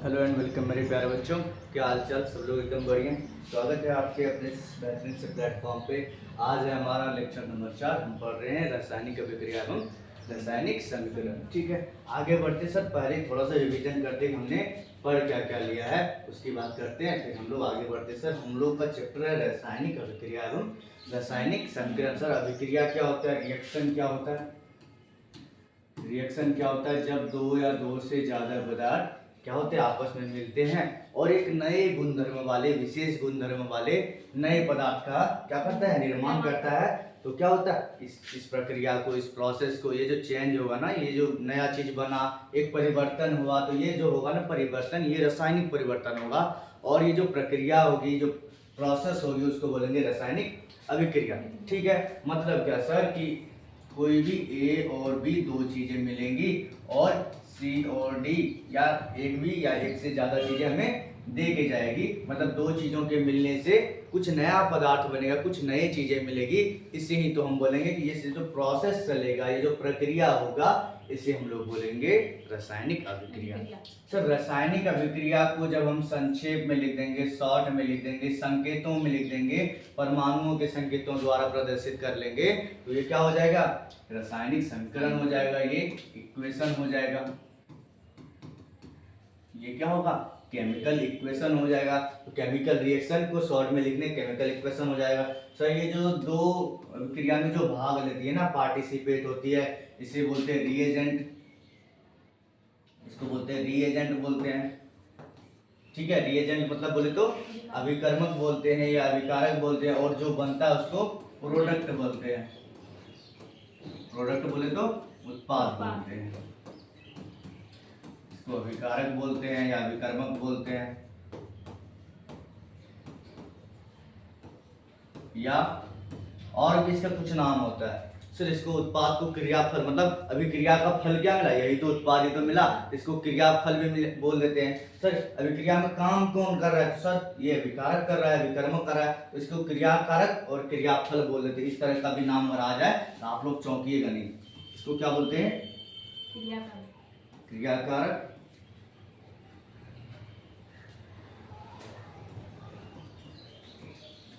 Hello and welcome मेरे प्यारे बच्चों। क्या हाल चाल, सब लोग एकदम बढ़िया। स्वागत है आपके अपने इस बेहतरीन से प्लेटफॉर्म पे। आज है हमारा लेक्चर नंबर 4। हम पढ़ रहे हैं रासायनिक अभिक्रिया एवं रासायनिक समीकरण। ठीक है, आगे बढ़ते सर पहले थोड़ा सा रिवीजन करते हैं हमने पढ़ क्या क्या लिया है, उसकी बात करते हैं, फिर हम लोग आगे बढ़ते। सर हम लोग का चैप्टर है रासायनिक अभिक्रिया एवं रासायनिक समीकरण। सर अभिक्रिया क्या होता है, रिएक्शन क्या होता है। रिएक्शन क्या होता है, जब दो या दो से ज्यादा पदार्थ क्या होते हैं आपस में मिलते हैं और एक नए गुणधर्म वाले, विशेष गुणधर्म वाले नए पदार्थ का क्या करता है, निर्माण करता है। तो क्या होता है, इस प्रक्रिया को, इस प्रोसेस को, ये जो चेंज होगा ना, ये जो नया चीज बना, एक परिवर्तन हुआ, तो ये जो होगा ना परिवर्तन, ये रासायनिक परिवर्तन होगा। और ये जो प्रक्रिया होगी, जो प्रोसेस होगी, उसको बोलेंगे रासायनिक अभिक्रिया। ठीक है, मतलब क्या सर कि कोई भी ए और बी दो चीजें मिलेंगी और सी और डी या एक भी या एक से ज्यादा चीजें हमें दे के जाएगी। मतलब दो चीजों के मिलने से कुछ नया पदार्थ बनेगा, कुछ नई चीजें मिलेगी। इसे ही तो हम बोलेंगे कि ये जो प्रोसेस चलेगा, ये जो प्रक्रिया होगा, इसे हम लोग बोलेंगे रासायनिक अभिक्रिया। सर रासायनिक अभिक्रिया को जब हम संक्षेप में लिख देंगे, शॉर्ट में लिख देंगे, संकेतों में लिख देंगे, परमाणुओं के संकेतों द्वारा प्रदर्शित कर लेंगे, तो ये क्या हो जाएगा, रासायनिक समीकरण हो जाएगा, ये इक्वेशन हो जाएगा। ये क्या होगा, केमिकल इक्वेशन हो जाएगा। तो केमिकल रिएक्शन को शॉर्ट में लिखने केमिकल इक्वेशन हो जाएगा। सर ये जो दो क्रिया में जो भाग लेती है ना, पार्टिसिपेट होती है, इसे बोलते हैं रिएजेंट, इसको बोलते हैं रिएजेंट बोलते हैं। ठीक है, रिएजेंट मतलब बोले तो अभिकर्मक बोलते हैं या अभिकारक बोलते हैं, और जो बनता है उसको प्रोडक्ट बोलते हैं। प्रोडक्ट बोले तो उत्पाद बोलते हैं, इसको अभिकारक बोलते हैं या अभिकर्मक बोलते हैं, या और भी इसका कुछ नाम होता है। सर इसको उत्पाद को क्रियाफल, मतलब अभिक्रिया का फल क्या मिला, यही तो उत्पाद ही तो मिला, इसको क्रियाफल भी बोल देते हैं। सर अभिक्रिया में काम कौन कर रहा है, तो सर ये अभिकारक कर रहा है, अभिकर्मक कर रहा है, तो इसको क्रियाकारक और क्रियाफल बोल देते हैं। इस तरह का भी नाम आ जाए तो आप लोग चौंकिएगा नहीं। इसको क्या बोलते हैं, क्रियाकारक,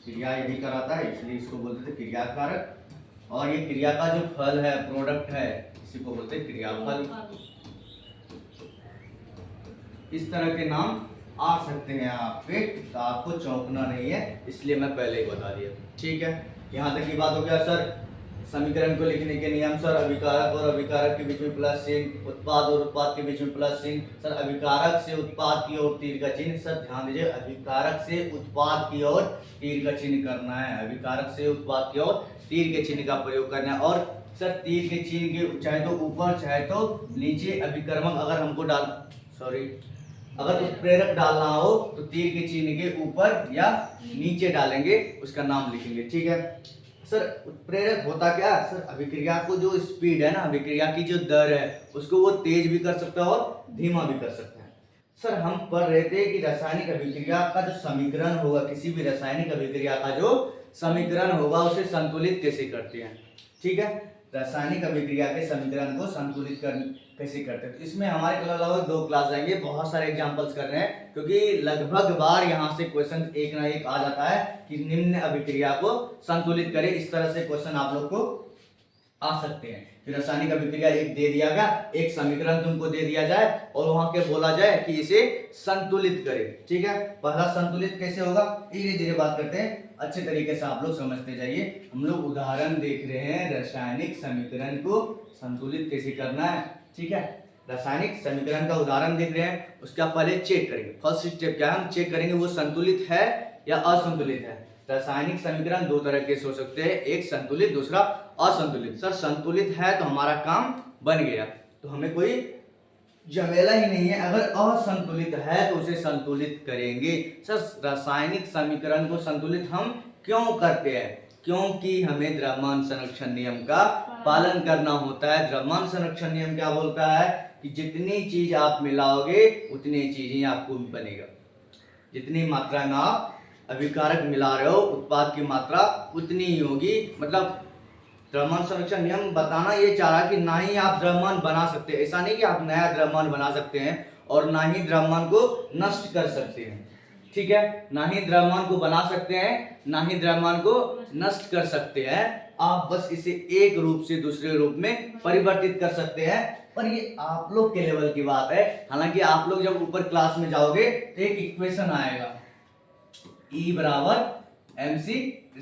क्रिया यही कराता है, इसलिए इसको बोलते थे क्रियाकारक। और ये क्रिया का जो फल है, प्रोडक्ट है, इसी को बोलते हैं क्रियाफल। इस तरह के नाम आ सकते हैं आपके, तो आपको चौंकना नहीं है, इसलिए मैं पहले ही बता दिया। ठीक है, यहाँ तक की बात हो गया। सर समीकरण को लिखने के नियम, सर अभिकारक और अभिकारक के बीच में प्लस चिन्ह, उत्पाद और उत्पाद के बीच में प्लस चिन्ह। सर अभिकारक से उत्पाद की ओर तीर का चिन्ह। सर ध्यान दीजिए, अभिकारक से उत्पाद की ओर तीर का चिन्ह करना है, अभिकारक से उत्पाद की ओर तीर के चिन्ह का प्रयोग करना है। और सर तीर के चिन्ह के चाहे तो ऊपर चाहे तो नीचे अभिकर्मक अगर हमको अगर उत्प्रेरक डालना हो तो तीर के चिन्ह के ऊपर या नीचे डालेंगे, उसका नाम लिखेंगे। ठीक है सर, उत्प्रेरक होता क्या, सर अभिक्रिया को जो स्पीड है ना, अभिक्रिया की जो दर है, उसको वो तेज भी कर सकता है और धीमा भी कर सकता है। सर हम पढ़ रहे थे कि रासायनिक अभिक्रिया का जो समीकरण होगा, किसी भी रासायनिक अभिक्रिया का जो समीकरण होगा, उसे संतुलित कैसे करते हैं। ठीक है, रासायनिक अभिक्रिया के समीकरण को संतुलित कैसे करते हैं। तो इसमें हमारे लगभग 2 क्लास जाएंगे, बहुत सारे एग्जांपल्स कर रहे हैं, क्योंकि लगभग बार यहाँ से क्वेश्चन एक ना एक आ जाता है कि निम्न अभिक्रिया को संतुलित करें। इस तरह से क्वेश्चन आप लोग को आ सकते हैं। फिर रासायनिक अभिक्रिया एक दे दिया गया, एक समीकरण तुमको दे दिया जाए और वहां के बोला जाए कि इसे संतुलित करें। ठीक है, पहला संतुलित कैसे होगा, धीरे धीरे बात करते हैं, अच्छे तरीके से आप लोग समझते जाइए। हम लोग उदाहरण देख रहे हैं, रासायनिक समीकरण को संतुलित कैसे करना है। ठीक है, रासायनिक समीकरण का उदाहरण देख रहे हैं, उसका पहले चेक करेंगे। फर्स्ट स्टेप क्या है, हम चेक करेंगे वो संतुलित है या असंतुलित है। रासायनिक समीकरण 2 तरह के हो सकते हैं, एक संतुलित, दूसरा असंतुलित। सर संतुलित है तो हमारा काम बन गया, तो हमें कोई झमेला ही नहीं है। अगर असंतुलित है तो उसे संतुलित करेंगे। सर रासायनिक समीकरण को संतुलित हम क्यों करते हैं, क्योंकि हमें द्रव्यमान संरक्षण नियम का पालन करना होता है। द्रव्यमान संरक्षण नियम क्या बोलता है कि जितनी चीज आप मिलाओगे उतनी चीज ही आपको बनेगा। जितनी मात्रा में आप अभिकारक मिला रहे हो, उत्पाद की मात्रा उतनी ही होगी। मतलब द्रव्यमान संरक्षण नियम बताना ये चाह रहा कि ना ही आप द्रव्यमान बना सकते हैं, ऐसा नहीं कि आप नया द्रव्यमान बना सकते हैं और ना ही द्रव्यमान को नष्ट कर सकते हैं। ठीक है, ना ही द्रव्यमान को बना सकते हैं, ना ही द्रव्यमान को नष्ट कर सकते हैं। आप बस इसे एक रूप से दूसरे रूप में परिवर्तित कर सकते हैं। पर ये आप लोग के लेवल की बात है। हालांकि आप लोग जब ऊपर क्लास में जाओगे तो एक इक्वेशन आएगा, E बराबर mc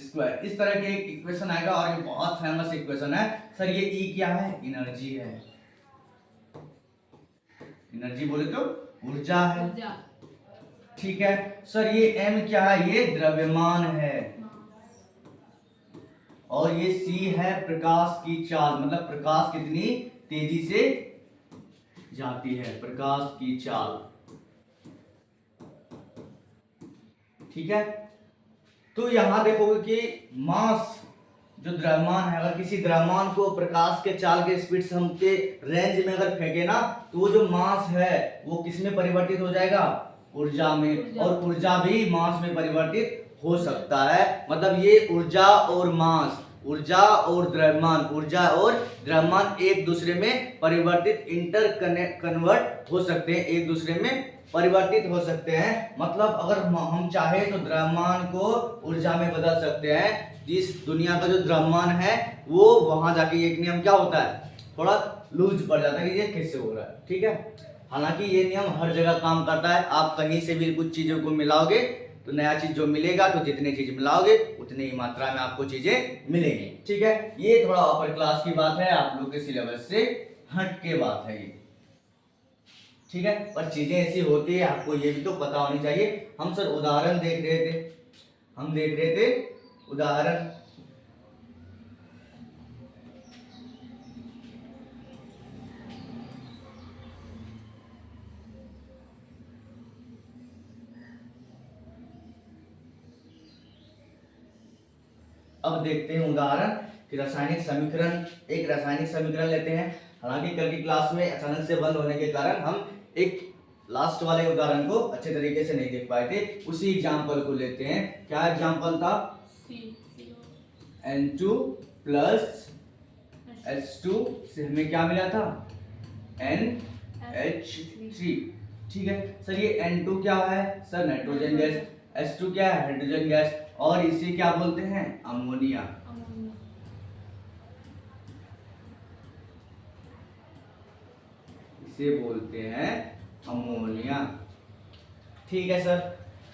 स्क्वायर, इस तरह के एक इक्वेशन आएगा और ये बहुत फेमस इक्वेशन है। सर ये E क्या है? एनर्जी है। एनर्जी बोले तो ऊर्जा है। ठीक है सर, ये m क्या है? ये द्रव्यमान है। और ये c है प्रकाश की चाल, मतलब प्रकाश कितनी तेजी से जाती है, प्रकाश की चाल। ठीक है, तो यहां देखोगे कि मास जो द्रव्यमान है, अगर किसी द्रव्यमान को प्रकाश के चाल के स्पीड से हम के रेंज में अगर फेंके ना, तो वो जो मास है वो किस में परिवर्तित हो जाएगा? ऊर्जा में। और ऊर्जा भी मास में परिवर्तित हो सकता है। मतलब ये ऊर्जा और मास, ऊर्जा और द्रव्यमान, ऊर्जा और द्रव्यमान एक दूसरे में परिवर्तित कन्वर्ट हो सकते हैं, एक दूसरे में परिवर्तित हो सकते हैं। मतलब अगर हम चाहे तो द्रव्यमान को ऊर्जा में बदल सकते हैं। जिस दुनिया का जो द्रव्यमान है वो वहां जाके एक नियम क्या होता है, थोड़ा लूज पड़ जाता है कि ये कैसे हो रहा है। ठीक है, हालांकि ये नियम हर जगह काम करता है। आप कहीं से भी कुछ चीजों को मिलाओगे तो नया चीज जो मिलेगा, तो जितने चीज मिलाओगे उतनी ही मात्रा में आपको चीजें मिलेंगी। ठीक है, ये थोड़ा अपर क्लास की बात है, आप लोग के सिलेबस से हट के बात है ये। ठीक है, पर चीजें ऐसी होती है, आपको ये भी तो पता होनी चाहिए। हम सर उदाहरण देख रहे थे, उदाहरण। अब देखते हैं उदाहरण कि रासायनिक समीकरण, एक रासायनिक समीकरण लेते हैं। हालांकि कल की क्लास में अचानक से बंद होने के कारण हम एक लास्ट वाले उदाहरण को अच्छे तरीके से नहीं देख पाए थे। उसी एग्जांपल को लेते हैं। क्या एग्जांपल था? N2 प्लस H2 से हमें क्या मिला था? NH3। ठीक है सर, ये N2 क्या है? Sir nitrogen gas. H2 क्या है? Hydrogen gas. और इसे क्या बोलते हैं? अमोनिया। इसे बोलते हैं अमोनिया। ठीक है सर,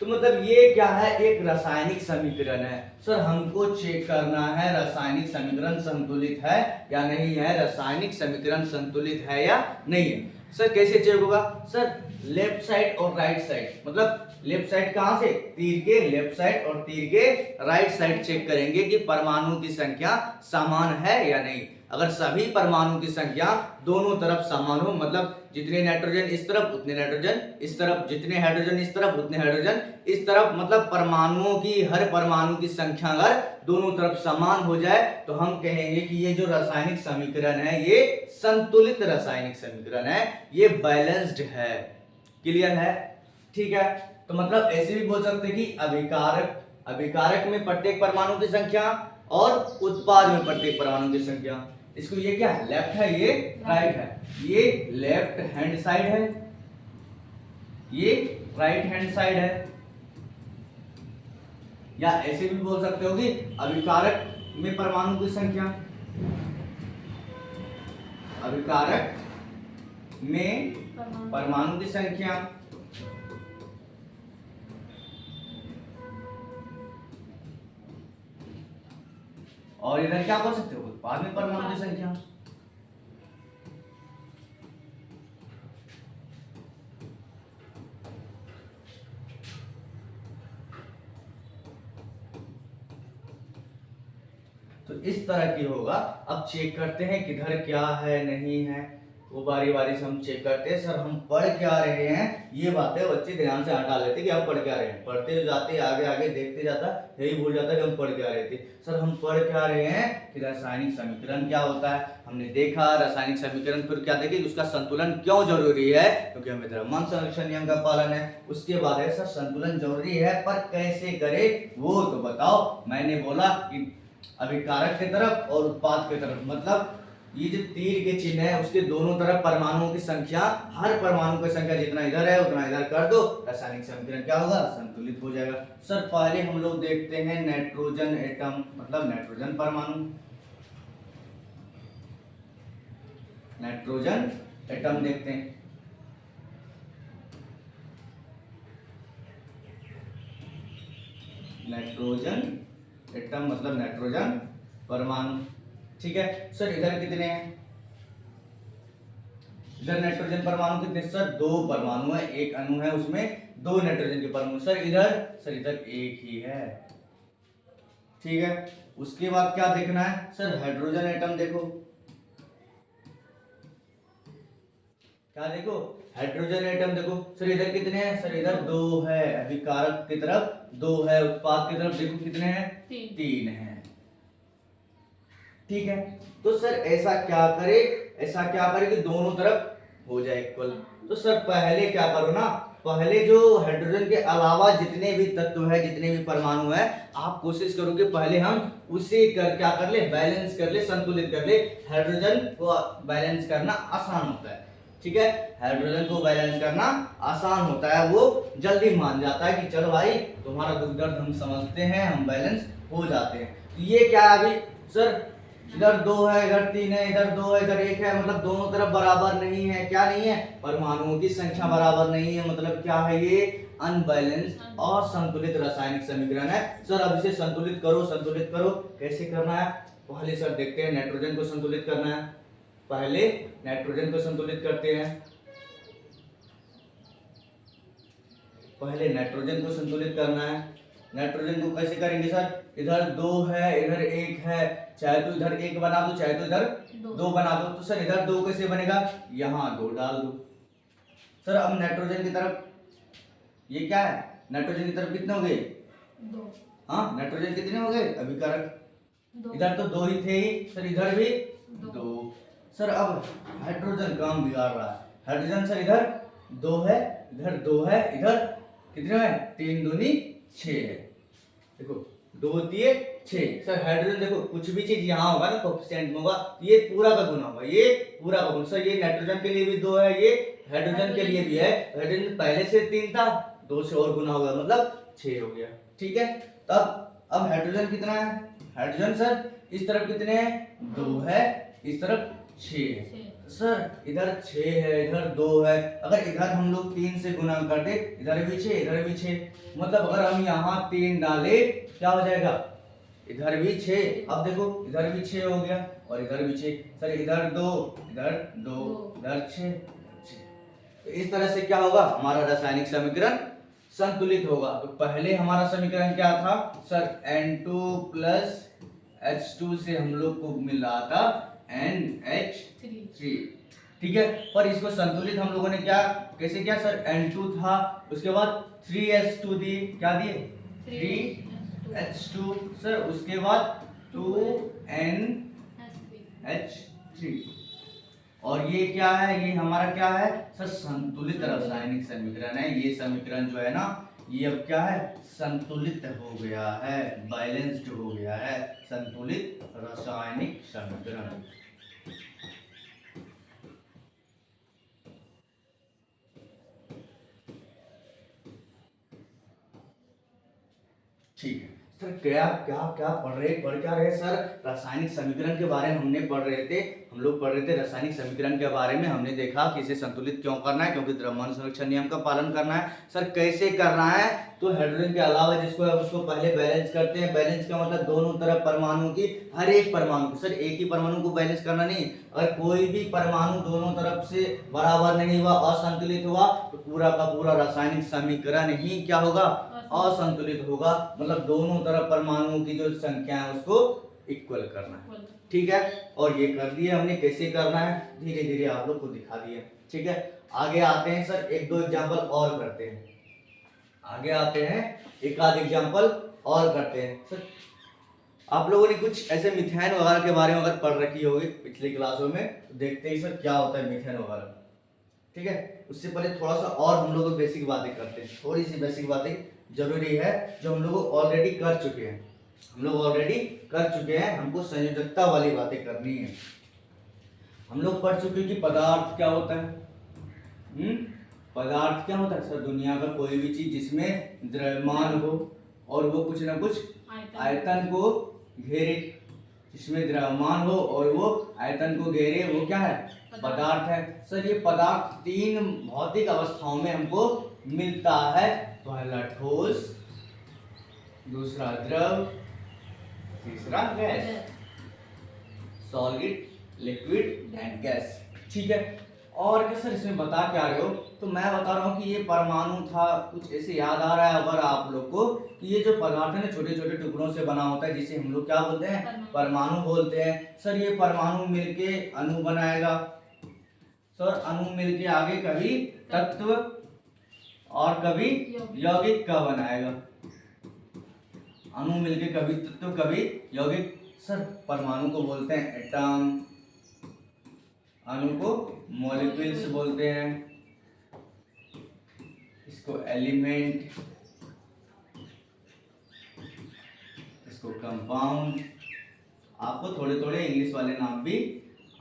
तो मतलब ये क्या है? एक रासायनिक समीकरण है। सर हमको चेक करना है रासायनिक समीकरण संतुलित है या नहीं है, रासायनिक समीकरण संतुलित है या नहीं है। सर कैसे चेक होगा? सर लेफ्ट साइड और राइट साइड, मतलब लेफ्ट साइड कहां से? तीर के लेफ्ट साइड और तीर के राइट साइड चेक करेंगे कि परमाणु की संख्या समान है या नहीं। अगर सभी परमाणु की संख्या दोनों तरफ समान हो, मतलब जितने नाइट्रोजन इस तरफ उतने नाइट्रोजन इस तरफ, जितने हाइड्रोजन इस तरफ उतने हाइड्रोजन इस तरफ, मतलब परमाणुओं की, हर परमाणु की संख्या अगर दोनों तरफ समान हो जाए तो हम कहेंगे कि ये जो रासायनिक समीकरण है ये संतुलित रासायनिक समीकरण है, ये बैलेंस्ड है। क्लियर है? ठीक है, तो मतलब ऐसे भी बोल सकते हैं कि अभिकारक में प्रत्येक परमाणु की संख्या और उत्पाद में प्रत्येक परमाणु की संख्या। इसको ये क्या है? लेफ्ट है, ये राइट है। ये लेफ्ट हैंड साइड है, ये राइट हैंड साइड है। या ऐसे भी बोल सकते हो कि अभिकारक में परमाणु की संख्या, अभिकारक में परमाणु की संख्या और इधर क्या बोल सकते हो? उत्पाद में परमाणु की संख्या। तो इस तरह की होगा। अब चेक करते हैं किधर क्या है नहीं है, वो बारी बारी से हम चेक करते हैं। सर हम पढ़ क्या रहे हैं, ये बातें बच्चे ध्यान से हटा लेते कि हम पढ़ क्या रहे हैं। पढ़ते जाते आगे आगे देखते जाता, यही भूल जाता कि हम पढ़ क्या रहे थे। सर हम पढ़ क्या रहे हैं कि रासायनिक समीकरण क्या होता है। हमने देखा रासायनिक समीकरण, फिर क्या देखे उसका संतुलन क्यों जरूरी है, क्योंकि हमें द्रव्यमान संरक्षण नियम का पालन है। उसके बाद है सर संतुलन जरूरी है, पर कैसे करे वो तो बताओ। मैंने बोला कि अभिकारक की तरफ और उत्पाद की तरफ, मतलब ये जो तीर के चिन्ह है उसके दोनों तरफ परमाणुओं की संख्या, हर परमाणु की संख्या जितना इधर है उतना इधर कर दो, रासायनिक समीकरण क्या होगा, संतुलित हो जाएगा। सर पहले हम लोग देखते हैं नाइट्रोजन एटम, मतलब नाइट्रोजन परमाणु। नाइट्रोजन एटम देखते हैं। नाइट्रोजन एटम मतलब नाइट्रोजन परमाणु। ठीक है सर, इधर कितने हैं? इधर नाइट्रोजन परमाणु कितने सर? 2 परमाणु है, एक अणु है उसमें 2 नाइट्रोजन के परमाणु। सर इधर एक ही है। ठीक है, उसके बाद क्या देखना है सर? हाइड्रोजन एटम देखो, क्या देखो? हाइड्रोजन एटम देखो। सर इधर कितने हैं? सर इधर 2 है, अभिकारक की तरफ 2 है, उत्पाद की तरफ देखो कितने हैं? 3 है। ठीक है, तो सर ऐसा क्या करे कि दोनों तरफ हो जाए इक्वल। तो सर पहले क्या करो ना, पहले जो हाइड्रोजन के अलावा जितने भी तत्व है, जितने भी परमाणु है, आप कोशिश करो कि पहले हम उसे क्या कर ले, बैलेंस कर ले, संतुलित कर ले। हाइड्रोजन को बैलेंस करना आसान होता है। ठीक है, हाइड्रोजन को बैलेंस करना आसान होता है, वो जल्दी मान जाता है कि चलो भाई तुम्हारा दुख दर्द हम समझते हैं, हम बैलेंस हो जाते हैं। तो ये क्या है अभी सर? इधर 2 है, इधर 3 है, इधर 2 है, इधर 1 है, मतलब दोनों तरफ बराबर नहीं है। क्या नहीं है? परमाणुओं की संख्या बराबर नहीं है, मतलब क्या है ये? अनबैलेंस्ड और संतुलित रासायनिक समीकरण है। सर अब इसे संतुलित करो। कैसे करना है? पहले सर देखते हैं नाइट्रोजन को संतुलित करना है। पहले नाइट्रोजन को संतुलित करते हैं। पहले नाइट्रोजन को संतुलित करना है। नाइट्रोजन को कैसे करेंगे सर? इधर 2 है, इधर 1 है, चाहे तो इधर 1 बना दो, चाहे तो इधर 2 बना दो। तो सर इधर 2 कैसे बनेगा? यहाँ 2 डाल दो। सर अब नाइट्रोजन की तरफ ये क्या है? नाइट्रोजन की तरफ कितने हो गए? 2। हाँ, नाइट्रोजन कितने हो गए? अभिकारक इधर तो 2 ही थे ही, सर इधर भी 2। सर अब हाइड्रोजन काम बिगाड़ रहा है। हाइड्रोजन सर इधर 2 है, इधर 2 है, इधर कितने है? 3 दूनी 6 है। देखो 2 दिए 6। सर हाइड्रोजन देखो, कुछ भी चीज यहाँ होगा ना कोएफिशिएंट में होगा, ये पूरा का गुना होगा, ये पूरा का गुना। सर ये नाइट्रोजन के लिए भी 2 है, ये हाइड्रोजन के लिए भी है। हाइड्रोजन पहले से 3 था, 2 से और गुना होगा, मतलब 6 हो गया। ठीक है, तब अब हाइड्रोजन कितना है? हाइड्रोजन सर इस तरफ कितने हैं? 2 है, इस तरफ 6 है। सर इधर 6 है, इधर 2 है, अगर इधर हम लोग 3 से गुना कर दे, इधर भी 6, इधर भी 6, मतलब अगर हम यहाँ 3 डाले क्या हो जाएगा? इधर भी 6। अब देखो इधर भी 6 हो गया और इधर भी 6। सर इधर 2, इधर 2, इधर 6। तो इस तरह से क्या होगा? हमारा रासायनिक समीकरण संतुलित होगा। तो पहले हमारा समीकरण क्या था सर? N2 प्लस H2 से हम लोग को मिल रहा था NH3। ठीक है, पर इसको संतुलित हम लोगों ने क्या कैसे किया सर? N2 था, उसके बाद 3H2 दिए, क्या दिए? 3H2 सर, उसके बाद 2NH3। और ये क्या है? ये हमारा क्या है सर? संतुलित रासायनिक समीकरण है। ये समीकरण जो है ना, ये अब क्या है? संतुलित हो गया है, बैलेंस्ड हो गया है, संतुलित रासायनिक समीकरण। ठीक है सर, क्या क्या क्या पढ़ क्या रहे सर? रासायनिक समीकरण के बारे में हमने पढ़ रहे थे, हम लोग पढ़ रहे थे रासायनिक समीकरण के बारे में। हमने देखा कि इसे संतुलित क्यों करना है, क्योंकि द्रव्यमान संरक्षण नियम का पालन करना है। सर कैसे करना है? तो हाइड्रोजन के अलावा जिसको है उसको पहले बैलेंस करते हैं। बैलेंस का मतलब दोनों तरफ परमाणु की, हर एक परमाणु सर एक ही परमाणु को बैलेंस करना नहीं। अगर कोई भी परमाणु दोनों तरफ से बराबर नहीं हुआ, असंतुलित हुआ, तो पूरा का पूरा रासायनिक समीकरण ही क्या होगा? असंतुलित होगा। मतलब दोनों तरफ परमाणुओं की जो संख्या है उसको इक्वल करना है। ठीक है, और ये कर दिए हमने। कैसे करना है धीरे धीरे आप लोग को दिखा दिया। ठीक है, आगे आते हैं सर, एक दो एग्जांपल और करते हैं। आगे आते हैं, एक आध एग्जांपल और करते हैं। सर आप लोगों ने कुछ ऐसे मिथेन वगैरह के बारे में अगर पढ़ रखी होगी पिछली क्लासों में, तो देखते ही सर क्या होता है मिथेन वगैरह। ठीक है, उससे पहले थोड़ा सा और हम लोग बेसिक बातें करते हैं। थोड़ी सी बेसिक बातें जरूरी है जो हम लोग ऑलरेडी कर चुके हैं। हमको संयोजकता वाली बातें करनी है। हम लोग पढ़ चुके कि पदार्थ क्या होता है। पदार्थ क्या होता है सर? दुनिया का कोई भी चीज जिसमें द्रव्यमान हो और वो कुछ ना कुछ आयतन को घेरे, जिसमें द्रव्यमान हो और वो आयतन को घेरे, वो क्या है? पदार्थ है। सर ये पदार्थ तीन भौतिक अवस्थाओं में हमको मिलता है। पहला ठोस, दूसरा द्रव, तीसरा gas. Solid, liquid and gas. ठीक है। और क्या सर इसमें बता क्या रहे हो? तो मैं बता रहा हूँ कि ये परमाणु था, कुछ ऐसे याद आ रहा है अगर आप लोग को कि ये जो पदार्थ है ना छोटे छोटे टुकड़ों से बना होता है, जिसे हम लोग क्या बोलते हैं? परमाणु बोलते हैं। सर ये परमाणु मिलके अणु बनाएगा। सर अणु मिलके आगे कभी तत्व और कभी यौगिक का बनाएगा। अणु मिलके कभी तत्व कभी यौगिक। सर परमाणु को बोलते हैं एटम, अणु को मॉलिक्यूल्स बोलते हैं, इसको एलिमेंट, इसको कंपाउंड। आपको थोड़े थोड़े इंग्लिश वाले नाम भी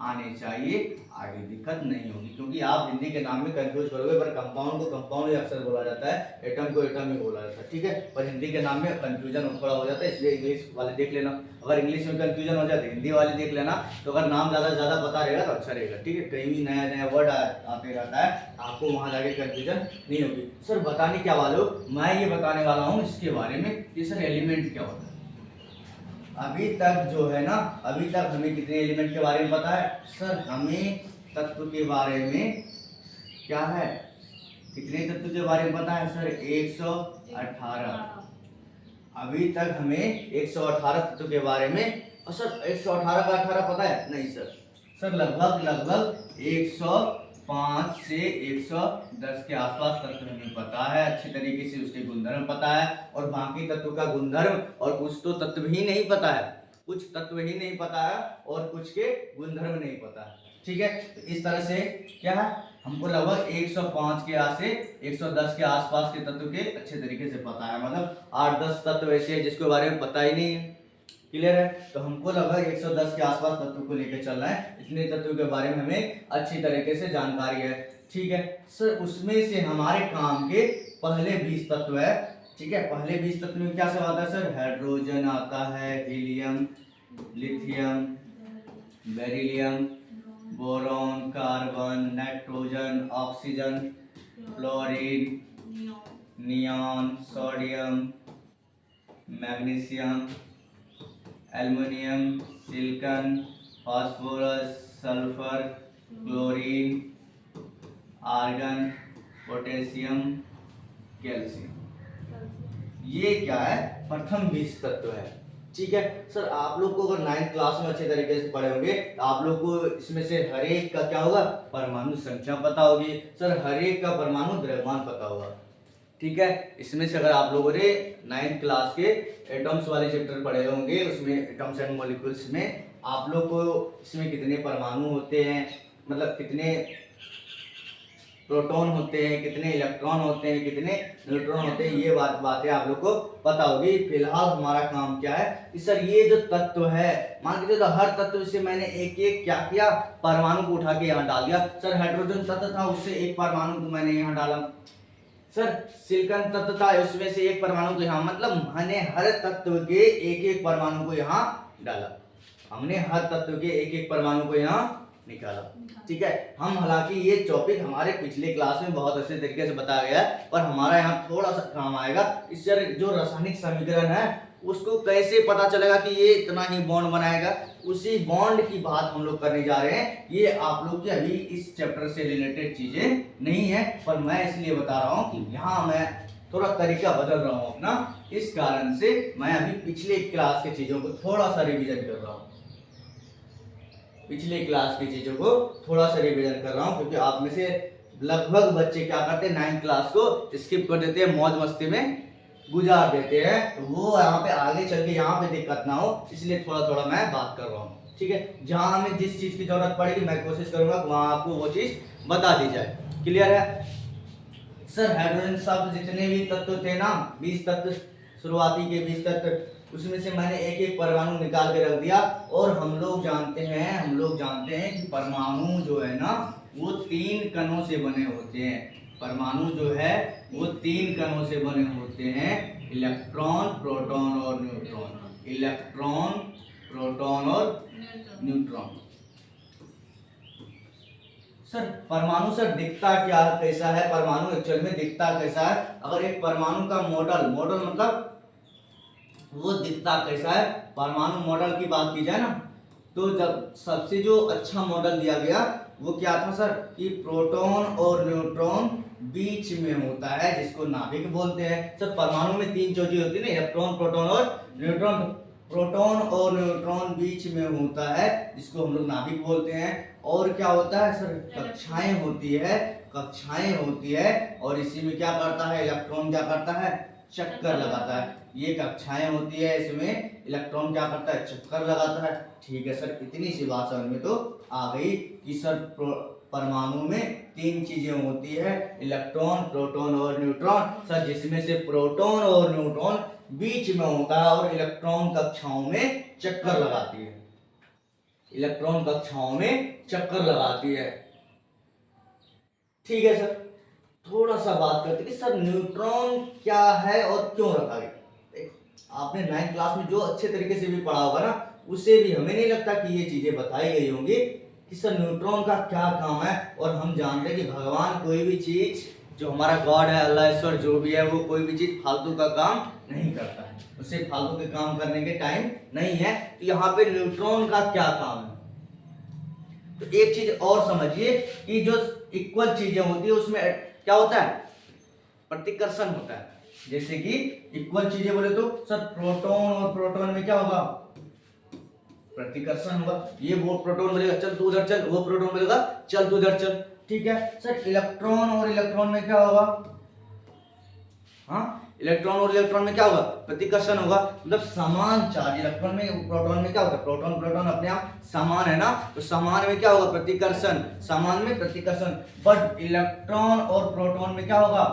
आने चाहिए, आगे दिक्कत नहीं होगी, क्योंकि आप हिंदी के नाम में कंफ्यूज करोगे। पर कंपाउंड को कंपाउंड ही अक्सर बोला जाता है, एटम को एटम ही बोला जाता है। ठीक है। पर हिंदी के नाम में कंफ्यूजन थोड़ा हो जाता है, इसलिए इंग्लिश वाले देख लेना। अगर इंग्लिश में कंफ्यूजन हो जाए तो हिंदी वाले देख लेना। तो अगर नाम ज़्यादा ज़्यादा पता रहेगा तो अच्छा रहेगा। ठीक है। कहीं भी नया नया वर्ड आते रहता है, आपको वहाँ जाके कंफ्यूजन नहीं होगी। सर बताने क्या वाले हो? मैं ये बताने वाला हूँ इसके बारे में कि सर एलिमेंट क्या होता है। अभी तक जो है ना, अभी तक हमें कितने एलिमेंट के बारे में पता है? सर हमें तत्व के बारे में क्या है, कितने तत्व के बारे में पता है सर? 118। अभी तक हमें 118 तत्व के बारे में। और सर 118 का 18 पता है? नहीं सर। सर लगभग 105 से 110 के आसपास तत्व हमें पता है अच्छी तरीके से, उसके गुणधर्म पता है। और बाकी तत्व का गुणधर्म और कुछ तो तत्व ही नहीं पता है, कुछ तत्व ही नहीं पता है और कुछ के गुणधर्म नहीं पता है। ठीक है। तो इस तरह से क्या है, हमको लगभग 105 के आस से 110 के आसपास के तत्व के अच्छे तरीके से पता है। मतलब 8-10 तत्व ऐसे हैं जिसके बारे में पता ही नहीं है। क्लियर है? तो हमको लगभग 110 के आसपास तत्व को लेकर चलना है। इतने तत्वों के बारे में हमें अच्छी तरीके से जानकारी है। ठीक है। सर उसमें से हमारे काम के पहले 20 तत्व है। ठीक है। पहले 20 तत्व में क्या सब आता है सर? हाइड्रोजन आता है, helium, lithium, beryllium, boron, carbon, nitrogen, oxygen, fluorine, neon, sodium, magnesium, aluminium, silicon, phosphorus, sulphur, chlorine, argon, potassium, calcium. ये क्या है? प्रथम 20 तत्व है। ठीक है। सर आप लोग को अगर 9th क्लास में अच्छे तरीके से पढ़े होंगे तो आप लोग को इसमें से हर एक का क्या होगा? परमाणु संख्या पता होगी। सर हर एक का परमाणु द्रव्यमान पता होगा। ठीक है। इसमें से अगर आप लोगों ने 9th क्लास के एटम्स वाले चैप्टर पढ़े होंगे, उसमें एटम्स एंड मॉलिक्यूल्स में आप लोग को इसमें कितने परमाणु होते हैं, मतलब कितने प्रोटॉन होते हैं, कितने इलेक्ट्रॉन होते हैं, कितने न्यूट्रॉन होते हैं, ये बातें आप लोग को पता होगी। फिलहाल हमारा काम क्या है कि सर ये जो तत्व है, मान के चलो हर तत्व से मैंने एक एक क्या किया? परमाणु को उठा के यहाँ डाल दिया। सर हाइड्रोजन तत्व था, उससे एक परमाणु को मैंने यहाँ डाला। सर सिलिकॉन तत्व था, उसमें से एक परमाणु को यहाँ, मतलब मैंने हर तत्व के एक एक परमाणु को यहाँ डाला। हमने हर तत्व के एक एक परमाणु को यहाँ निकाला। ठीक है। हम हालांकि ये टॉपिक हमारे पिछले क्लास में बहुत अच्छे तरीके से बताया गया है, पर हमारा यहाँ थोड़ा सा काम आएगा। इससे जो रासायनिक समीकरण है उसको कैसे पता चलेगा कि ये इतना ही बॉन्ड बनाएगा, उसी बॉन्ड की बात हम लोग करने जा रहे हैं। ये आप लोग की अभी इस चैप्टर से रिलेटेड चीजें नहीं है, पर मैं इसलिए बता रहा हूँ कि यहाँ मैं थोड़ा तरीका बदल रहा हूँ अपना। इस कारण से मैं अभी पिछले क्लास की चीजों को थोड़ा सा रिवीजन कर रहा हूँ, पिछले क्लास की चीजों को थोड़ा सा रिवीजन कर रहा हूँ, क्योंकि आप में से लगभग बच्चे क्या करते हैं 9th क्लास को स्किप कर देते हैं, मौज मस्ती में गुजार देते हैं। तो वो यहाँ पे आगे चल के यहाँ पे दिक्कत ना हो, इसलिए थोड़ा थोड़ा मैं बात कर रहा हूँ। ठीक है। जहाँ हमें जिस चीज की जरूरत पड़ेगी मैं कोशिश करूंगा वहाँ आपको वो चीज बता दी जाए। क्लियर है? सर हाइड्रोजन शब्द जितने भी तत्व थे ना, 20 तत्व, शुरुआती के 20 तत्व, उसमें से मैंने एक एक परमाणु निकाल के रख दिया। और हम लोग जानते हैं कि परमाणु जो है ना वो 3 कणों से बने होते हैं। परमाणु जो है वो 3 कणों से बने होते हैं, इलेक्ट्रॉन, प्रोटॉन और न्यूट्रॉन। इलेक्ट्रॉन, प्रोटॉन और न्यूट्रॉन। सर परमाणु सर दिखता क्या कैसा है? परमाणु एक्चुअल में दिखता कैसा है? अगर एक परमाणु का मॉडल मतलब वो दिखता कैसा है, परमाणु मॉडल की बात की जाए ना, तो जब सबसे जो अच्छा मॉडल दिया गया वो क्या था सर, कि प्रोटॉन और न्यूट्रॉन बीच में होता है, जिसको नाभिक बोलते हैं। सर परमाणु में 3 चीजें होती है ना, इलेक्ट्रॉन, प्रोटॉन और न्यूट्रॉन। प्रोटॉन और न्यूट्रॉन बीच में होता है, जिसको हम लोग नाभिक बोलते हैं। और क्या होता है सर, कक्षाएं होती है। और इसी में क्या करता है, इलेक्ट्रॉन क्या करता है, चक्कर लगाता है। ये कक्षाएं होती है, इसमें इलेक्ट्रॉन क्या करता है, चक्कर लगाता है। ठीक है सर, इतनी सी बात समझ में तो आ गई कि सर परमाणु में 3 चीजें होती है, इलेक्ट्रॉन, प्रोटॉन और न्यूट्रॉन। सर जिसमें से प्रोटॉन और न्यूट्रॉन बीच में होता है और इलेक्ट्रॉन कक्षाओं में चक्कर लगाती है। इलेक्ट्रॉन कक्षाओं में चक्कर लगाती है। ठीक है सर, थोड़ा सा बात करते हैं कि सर न्यूट्रॉन क्या है और क्यों रखा गया। आपने 9th क्लास में जो अच्छे तरीके से भी पढ़ा होगा ना, उससे भी हमें नहीं लगता कि ये चीजें बताई गई होंगी कि सर न्यूट्रॉन का क्या काम है। और हम जानते हैं कि भगवान कोई भी चीज, जो हमारा गॉड है, अल्लाह ईश्वर जो भी है, वो कोई भी चीज फालतू का काम नहीं करता है, उसे फालतू के काम करने के टाइम नहीं है। तो यहाँ पे न्यूट्रॉन का क्या काम है, तो एक चीज और समझिए कि जो इक्वल चीजें होती है उसमें क्या होता है, प्रतिकर्षण होता है। जैसे कि इक्वल चीजें बोले तो सर प्रोटॉन और प्रोटॉन में क्या होगा, प्रतिकर्षण होगा। ये वो प्रोटॉन बोलेगा चल तू उधर चल, वो प्रोटॉन बोलेगा चल तू उधर चल। ठीक है सर, इलेक्ट्रॉन और इलेक्ट्रॉन में क्या होगा, हाँ इलेक्ट्रॉन और इलेक्ट्रॉन में क्या होगा, प्रतिकर्षण होगा। मतलब समान चार्ज, इलेक्ट्रॉन में प्रोटॉन में क्या होगा, प्रोटॉन प्रोटॉन अपने आप समान है ना, तो समान में क्या होगा, प्रतिकर्षण, समान में प्रतिकर्षण। बट इलेक्ट्रॉन और प्रोटॉन में क्या होगा,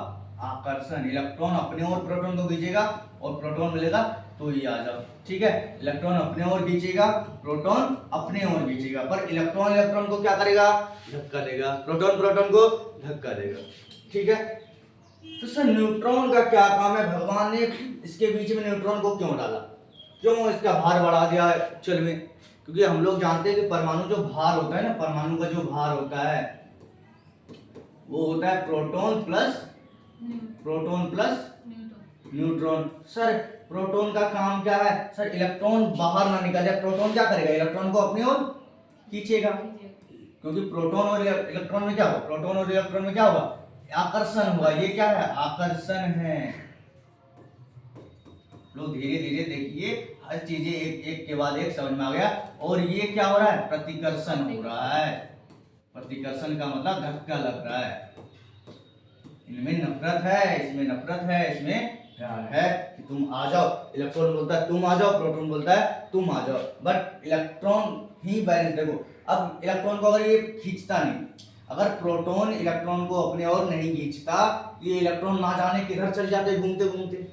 आकर्षण। इलेक्ट्रॉन अपने ओर प्रोटॉन को खींचेगा और प्रोटॉन मिलेगा तो ये आ जाओ। ठीक है, इलेक्ट्रॉन अपने ओर खींचेगा, प्रोटॉन अपने ओर खींचेगा, पर इलेक्ट्रॉन इलेक्ट्रॉन को क्या करेगा, धक्का देगा, प्रोटॉन प्रोटॉन को धक्का देगा। ठीक है, तो सर न्यूट्रॉन का क्या काम है, भगवान ने इसके बीच में न्यूट्रॉन को क्यों डाला, क्यों इसका भार बढ़ा दिया एक्चुअल में। क्योंकि हम लोग जानते हैं कि परमाणु जो भार होता है ना, परमाणु का जो भार होता है वो होता है proton plus neutron. Sir proton का काम क्या है, सर इलेक्ट्रॉन बाहर ना निकल जाए। प्रोटॉन क्या करेगा, इलेक्ट्रॉन को अपनी ओर खींचेगा, क्योंकि प्रोटॉन और इलेक्ट्रॉन में क्या होगा, प्रोटॉन और इलेक्ट्रॉन में क्या होगा, आकर्षण होगा। ये क्या है, आकर्षण है। लोग धीरे धीरे देखिए, हर चीजें एक एक के बाद एक समझ में आ गया। और ये क्या हो रहा है, प्रतिकर्षण हो रहा है। प्रतिकर्षण का मतलब धक्का लग रहा है। इनमें नफरत है, इसमें नफरत है, इसमें प्यार है कि तुम आ जाओ। इलेक्ट्रॉन बोलता है तुम आ जाओ, प्रोटॉन बोलता है तुम आ जाओ। बट इलेक्ट्रॉन ही बैलेंस, देखो अब इलेक्ट्रॉन को अगर ये खींचता नहीं, अगर प्रोटॉन इलेक्ट्रॉन को अपने ओर नहीं खींचता, ये इलेक्ट्रॉन ना जाने किधर चल जाते घूमते घूमते।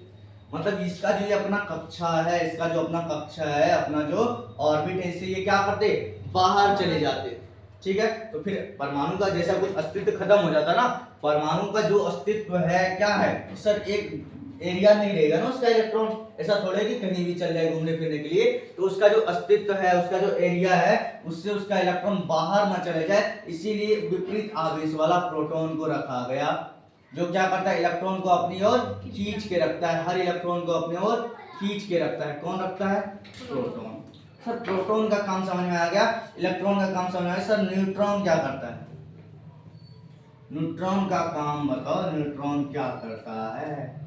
मतलब इसका जो ये अपना कक्षा है, इसका जो अपना कक्षा है, अपना जो ऑर्बिट है, इससे ये क्या करते, बाहर चले जाते। ठीक है, तो फिर परमाणु का जैसा कुछ अस्तित्व खत्म हो जाता ना, परमाणु का जो अस्तित्व है क्या है सर, एक एरिया नहीं रहेगा ना उसका इलेक्ट्रॉन। ऐसा थोड़े कि कहीं भी चल जाए घूमने फिरने के लिए, तो उसका जो अस्तित्व है, उसका जो एरिया है, उससे उसका इलेक्ट्रॉन बाहर ना चले जाए। इसीलिए विपरीत आवेश वाला प्रोटॉन को रखा गया, जो क्या करता है, इलेक्ट्रॉन को अपनी ओर खींच के रखता है। हर इलेक्ट्रॉन को अपनी ओर खींच के रखता है। कौन रखता है, प्रोटॉन। सर प्रोटॉन का काम समझ में आ गया, इलेक्ट्रॉन का काम समझ में आ गया। सर न्यूट्रॉन क्या करता है, न्यूट्रॉन का काम बताओ, न्यूट्रॉन क्या करता है।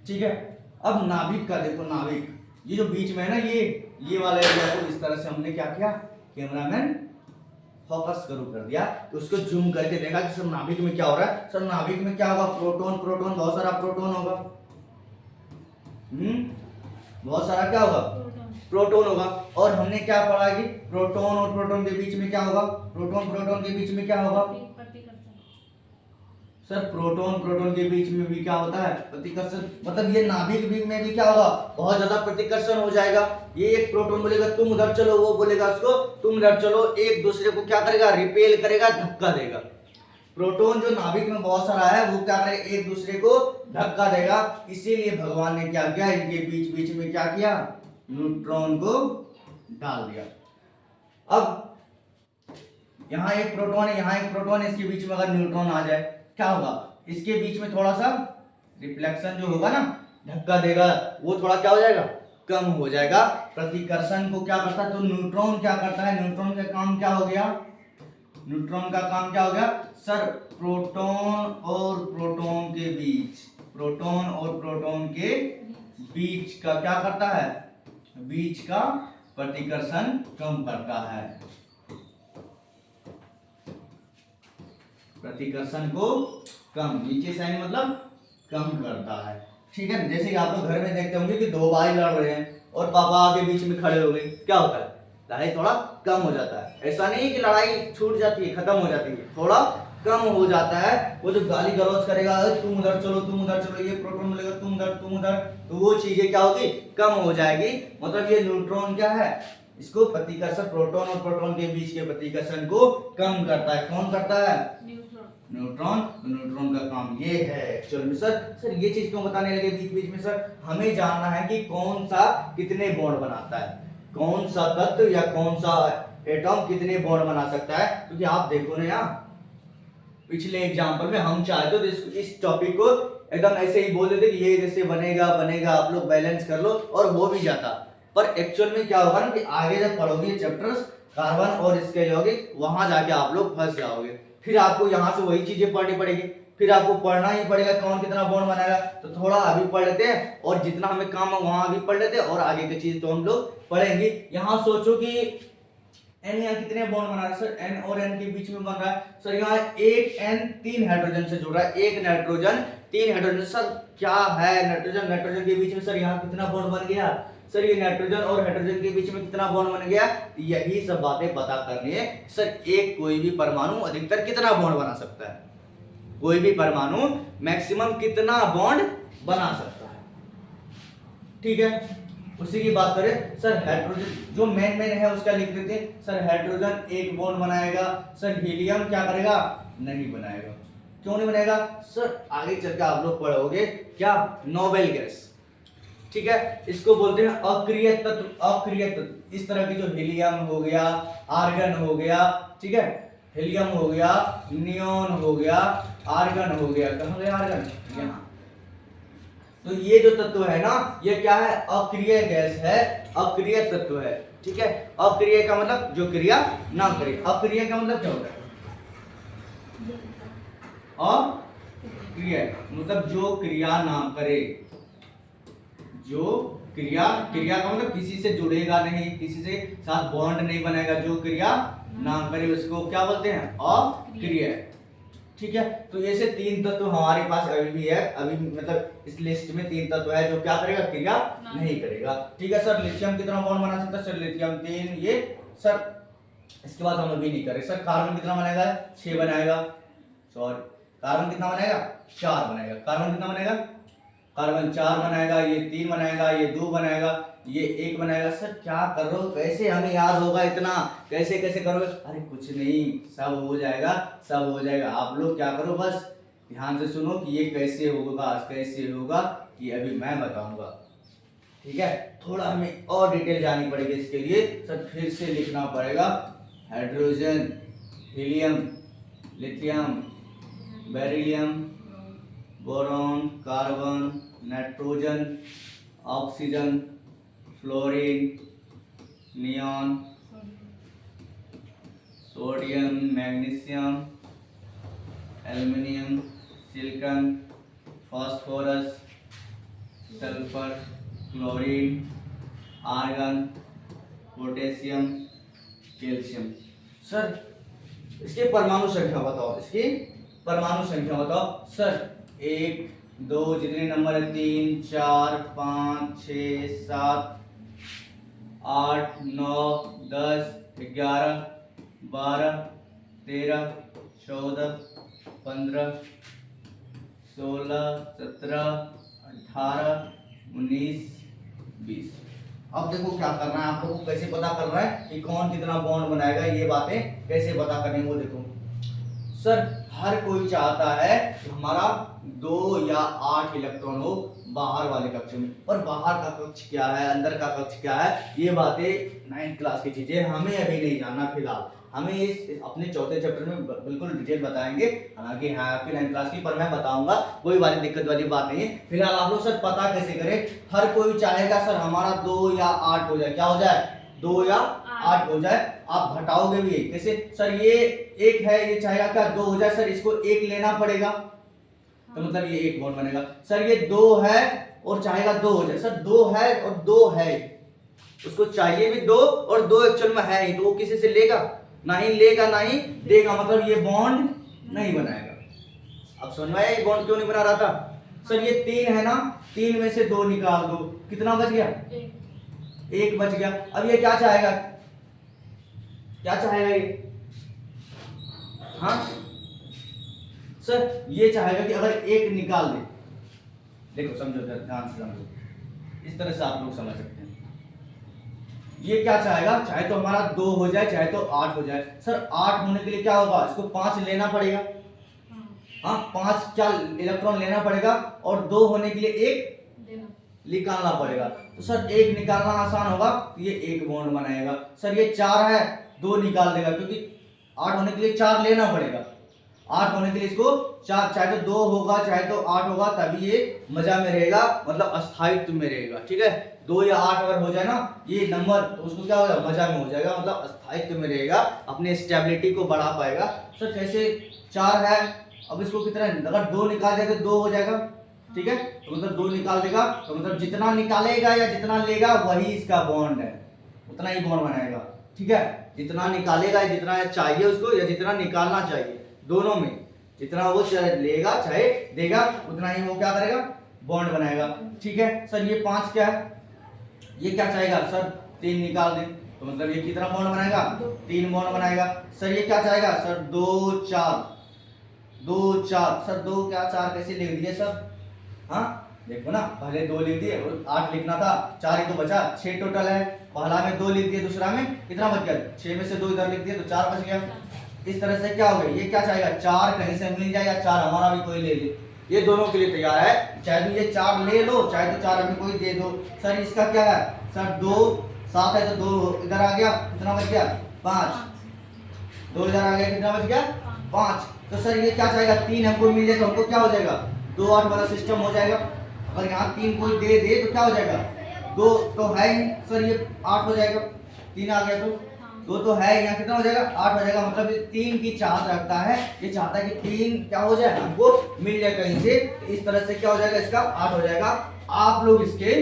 ठीक है, अब नाभिक का देखो, नाभिक ये जो बीच में है ना, ये वाला एरिया को इस तरह से हमने क्या किया, कैमरामैन फोकस करो कर दिया, तो उसको जूम करके देखा कि सर नाभिक में क्या हो रहा है। सर नाभिक में क्या होगा, प्रोटॉन प्रोटॉन, बहुत सारा प्रोटॉन होगा। बहुत सारा क्या होगा, प्रोटॉन होगा। और हमने क्या पढ़ा कि प्रोटॉन और प्रोटॉन के बीच में क्या होगा, प्रोटॉन प्रोटॉन के बीच में क्या होगा, सर प्रोटॉन प्रोटॉन के बीच में भी क्या होता है, प्रतिकर्षण, मतलब ये नाभिक भी में भी क्या होगा, बहुत ज्यादा प्रतिकर्षण हो जाएगा। ये एक प्रोटॉन बोलेगा तुम उधर चलो, वो बोलेगा उसको तुम उधर चलो, एक दूसरे को क्या करेगा, रिपेल करेगा, धक्का देगा। प्रोटॉन जो नाभिक में बहुत सारा है वो क्या करेगा, एक दूसरे को धक्का देगा। इसीलिए भगवान ने क्या किया, इनके बीच बीच में क्या किया, न्यूट्रॉन को डाल दिया। अब यहाँ एक प्रोटॉन है, यहाँ एक प्रोटॉन है, इसके बीच में अगर न्यूट्रॉन आ जाए क्या होगा, इसके बीच में थोड़ा सा रिफ्लेक्शन जो होगा ना, धक्का देगा, वो थोड़ा क्या हो जाएगा, कम हो जाएगा। प्रतिकर्षण को क्या करता है, तो न्यूट्रॉन क्या करता है, न्यूट्रॉन का काम क्या हो गया, न्यूट्रॉन का काम क्या हो गया सर, प्रोटॉन और प्रोटॉन के बीच, प्रोटॉन और प्रोटॉन के बीच का क्या करता है, बीच का प्रतिकर्षण कम करता है, प्रतिकर्षण को कम, नीचे साइन मतलब कम करता है। ठीक है, जैसे कि आप लोग घर में देखते होंगे कि दो भाई लड़ रहे हैं और पापा आगे बीच में खड़े हो गए, क्या होता है, लड़ाई थोड़ा कम हो जाता है। ऐसा नहीं कि लड़ाई छूट जाती है, खत्म हो जाती है, थोड़ा कम हो जाता है। वो जो गाली गलौज करेगा, तुम उधर चलो तुम उधर चलो, ये प्रोटॉन बोलेगा तुम उधर, तो वो चीजें क्या होगी, कम हो जाएगी। मतलब ये न्यूट्रॉन क्या है, इसको प्रतिकर्षण, प्रोटॉन और प्रोटॉन के बीच के प्रतिकर्षण को कम करता है। कौन करता है, न्यूट्रॉन। न्यूट्रॉन का काम ये है एक्चुअल में। सर ये चीज क्यों बताने लगे बीच बीच में, सर हमें जानना है कि कौन सा कितने बॉन्ड बनाता है, कौन सा तत्व या कौन सा एटॉम कितने बॉन्ड बना सकता है। क्योंकि आप देखो ना यहाँ पिछले एग्जांपल में हम चाहे तो इस टॉपिक को एकदम ऐसे ही बोल देते कि ये जैसे बनेगा बनेगा, आप लोग बैलेंस कर लो, और हो भी जाता। पर एक्चुअल में क्या होगा ना कि आगे जब पढ़ोगे चैप्टर्स कार्बन और इसके यौगिक, वहां जाके आप लोग फंस जाओगे। फिर आपको यहाँ से वही चीजें पढ़नी पड़ेगी, फिर आपको पढ़ना ही पड़ेगा कौन कितना बॉन्ड बनाएगा। तो थोड़ा अभी पढ़ लेते हैं, और जितना हमें काम है वहां अभी पढ़ लेते हैं, और आगे की चीज तो हम लोग पढ़ेंगे। यहाँ सोचो कि एन यहाँ कितने बॉन्ड बना रहा है सर, एन और एन के बीच में बन रहा है सर, यहाँ एक एन 3 हाइड्रोजन से जुड़ रहा है, एक नाइट्रोजन 3 हाइड्रोजन। सर क्या है नाइट्रोजन, नाइट्रोजन के बीच में सर यहाँ कितना बॉन्ड बन गया सर, ये नाइट्रोजन और हाइड्रोजन के बीच में कितना बॉन्ड बन गया। यही सब बातें पता करनी है सर। एक कोई भी परमाणु अधिकतर कितना बॉन्ड बना सकता है, कोई भी परमाणु मैक्सिमम कितना बॉन्ड बना सकता है। ठीक है, उसी की बात करें सर। हाइड्रोजन जो मेन है उसका लिख देते हैं सर, हाइड्रोजन एक बॉन्ड बनाएगा सर, हीलियम क्या करेगा, नहीं बनाएगा। क्यों नहीं बनाएगा सर, आगे चल के आप लोग पढ़ोगे क्या, नोबेल गैस। ठीक है, इसको बोलते हैं अक्रिय तत्व। अक्रिय तत्व इस तरह की जो हीलियम हो गया, आर्गन हो गया, ठीक है, हीलियम हो गया, नियोन हो गया, आर्गन हो गया, कहां गया आर्गन, यहाँ। तो ये जो तत्व है ना, ये क्या है, अक्रिय गैस है, अक्रिय तत्व है। ठीक है, अक्रिय का मतलब जो क्रिया ना करे, अक्रिय का मतलब क्या होता है, अक्रिय मतलब जो क्रिया ना करे, जो क्रिया, क्रिया का मतलब किसी से जुड़ेगा नहीं, किसी से साथ बॉन्ड नहीं बनाएगा, जो क्रिया ना करे उसको क्या बोलते हैं, अक्रिय। ठीक है, तो ऐसे 3 तत्व हमारे पास अभी भी है, अभी मतलब इस लिस्ट में 3 तत्व है जो क्या करेगा, क्रिया नहीं करेगा। ठीक है सर, लिथियम कितना बॉन्ड बना सकता है सर, लिथियम 3, ये सर इसके बाद हम अभी नहीं करें सर। कार्बन कितना बनाएगा, 6 बनाएगा, सॉरी कार्बन कितना बनाएगा, 4 बनाएगा। कार्बन कितना बनाएगा, कार्बन 4 बनाएगा, ये 3 बनाएगा, ये 2 बनाएगा, ये 1 बनाएगा। सर क्या कर रहे हो, कैसे हमें याद होगा इतना, कैसे कैसे करोगे, अरे कुछ नहीं, सब हो जाएगा, सब हो जाएगा। आप लोग क्या करो, बस ध्यान से सुनो कि ये कैसे होगा, कैसे होगा ये अभी मैं बताऊंगा। ठीक है, थोड़ा हमें और डिटेल जाननी पड़ेगी इसके लिए सर, फिर से लिखना पड़ेगा। Hydrogen, helium, lithium, beryllium, boron, carbon, nitrogen, oxygen, fluorine, neon, sodium, magnesium, aluminium, silicon, phosphorus, sulphur, chlorine, argon, potassium, calcium. Sir इसके परमाणु संख्या बताओ, इसकी परमाणु संख्या बताओ सर। 1 2 जितने नंबर है, 3 4 5 6 7 8 9 10 11 12 13 14 15 16, 17, 18, 19, 20। अब देखो क्या करना है, आप लोगों को कैसे पता कर रहा है कि कौन कितना बॉन्ड बनाएगा, ये बातें कैसे पता करनी है वो देखो। सर हर कोई चाहता है कि हमारा 2 या 8 इलेक्ट्रॉन हो बाहर वाले कक्ष में, और बाहर का कक्ष क्या है, अंदर का कक्ष क्या है, ये बातें 9th क्लास की चीजें हमें अभी नहीं जानना। फिलहाल हमें इस अपने चौथे चैप्टर में बिल्कुल डिटेल बताएंगे, हालांकि हाँ आपकी 9th क्लास की, पर मैं बताऊंगा, कोई वाली दिक्कत वाली बात नहीं है। फिलहाल आप लोग सर पता कैसे करें, हर कोई चाहेगा सर हमारा 2 या 8 हो जाए, क्या हो जाए, 2 या 8 हो जाए। आप घटाओगे भी कैसे सर, ये 1 है, ये चाहेगा क्या 2 हो जाए, सर इसको 1 लेना पड़ेगा, तो मतलब ये 1 बॉन्ड बनेगा। सर ये 2 है और चाहेगा 2 हो जाए, सर 2 है और 2 है, उसको चाहिए भी 2 और 2 एक्चुअल में है ही, तो वो किसी से लेगा नहीं, लेगा नहीं देगा, मतलब ये बॉन्ड नहीं बनाएगा। अब समझ में आया ये बॉन्ड क्यों नहीं बना रहा था। सर ये 3 है ना, 3 में से 2 निकाल दो, कितना बच गया, 1 बच गया। अब ये क्या चाहेगा, क्या चाहेगा ये, हाँ सर ये चाहेगा कि अगर 1 निकाल दे, देखो समझो ध्यान से समझो, इस तरह से आप लोग समझ सकते हैं। ये क्या चाहेगा, चाहे तो हमारा 2 हो जाए चाहे तो 8 हो जाए। सर 8 होने के लिए क्या होगा, इसको 5 लेना पड़ेगा, हाँ 5 क्या इलेक्ट्रॉन लेना पड़ेगा, और 2 होने के लिए 1 निकालना पड़ेगा। तो सर 1 निकालना आसान होगा, ये 1 बॉन्ड बनाएगा। सर ये 4 है, 2 निकाल देगा, क्योंकि 8 होने के लिए 4 लेना पड़ेगा, 8 होने के लिए इसको 4, चाहे तो 2 होगा चाहे तो 8 होगा, तभी ये मजा में रहेगा, मतलब अस्थायित्व में रहेगा। ठीक है, 2 या 8 अगर हो जाए ना ये नंबर, तो उसको क्या होगा, मजा में हो जाएगा, मतलब अस्थायित्व में रहेगा, अपने स्टेबिलिटी को बढ़ा पाएगा। सर जैसे 4 है, अब इसको कितना, अगर 2 निकाल जाए तो 2 हो जाएगा, ठीक है, तो मतलब 2 निकाल देगा, तो मतलब जितना निकालेगा या जितना लेगा वही इसका बॉन्ड है, उतना ही बॉन्ड बनाएगा। ठीक है, जितना निकालेगा, जितना चाहिए उसको, या जितना निकालना चाहिए, दोनों में जितना वो लेगा चाहे देगा, उतना ही वो क्या करेगा, बॉन्ड बनाएगा। ठीक है, सर ये 5 क्या है, ये क्या चाहेगा, सर 3 निकाल दे, तो मतलब ये कितना बॉन्ड बनाएगा, 3 बॉन्ड बनाएगा। सर ये क्या चाहेगा, सर 2 4, 2 4, सर 2 क्या 4 कैसे लिख दिए सर, हाँ देखो ना, पहले 2 लिख दिए, 8 लिखना था, 4 ही तो बचा, 6 टोटल है, पहला में 2 लिख दिए, दूसरा में कितना बच गया, 6 में से 2 इधर लिख दिए तो 4 बच गया। इस तरह से क्या हो गया, ये क्या चाहेगा, 4 कहीं से मिल जाए या 4 हमारा भी कोई ले ले, ये दोनों के लिए तैयार है, चाहे तो ये 4 ले लो चाहे तो 4 अभी कोई दे दो। सर इसका क्या है, सर 2 7 है तो 2 इधर आ गया, कितना बच गया 5, 2 इधर आ गया, कितना बच गया 5। तो सर ये क्या चाहेगा, 3 हमको मिल जाए तो हमको क्या हो जाएगा, 2 8 वाला सिस्टम हो जाएगा। अगर यहाँ 3 कोई दे दे तो क्या हो जाएगा, 2 तो है ही, सर ये 8 हो जाएगा, 3 आ गया तो 2 तो है, यहाँ कितना हो जाएगा 8 हो जाएगा, मतलब ये 3 की चाहत रखता है, ये चाहता है कि 3 क्या हो जाए, हमको मिल जाए कहीं से, तो इस तरह से क्या हो जाएगा, इसका 8 हो जाएगा। आप लोग इसके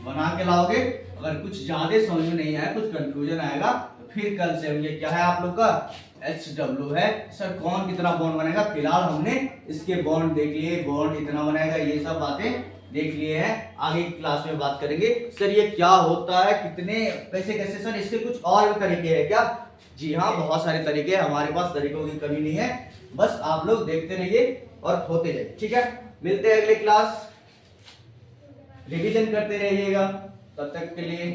बना के लाओगे, अगर कुछ ज्यादा समझ में नहीं आया, कुछ कंफ्यूजन आएगा तो फिर कल से हम, ये क्या है आप लोग का HW है, सर कौन कितना बॉन्ड बनेगा। फिलहाल हमने इसके बॉन्ड देख लिए, बॉन्ड इतना बनाएगा, ये सब बातें देख लिए हैं, आगे की क्लास में बात करेंगे। सर ये क्या होता है, कितने कैसे कैसे, सर इसके कुछ और भी तरीके हैं क्या, जी हाँ बहुत सारे तरीके हैं, हमारे पास तरीकों की कमी नहीं है, बस आप लोग देखते रहिए और होते जाइए। ठीक है, मिलते हैं अगले क्लास, रिवीजन करते रहिएगा, तब तक के लिए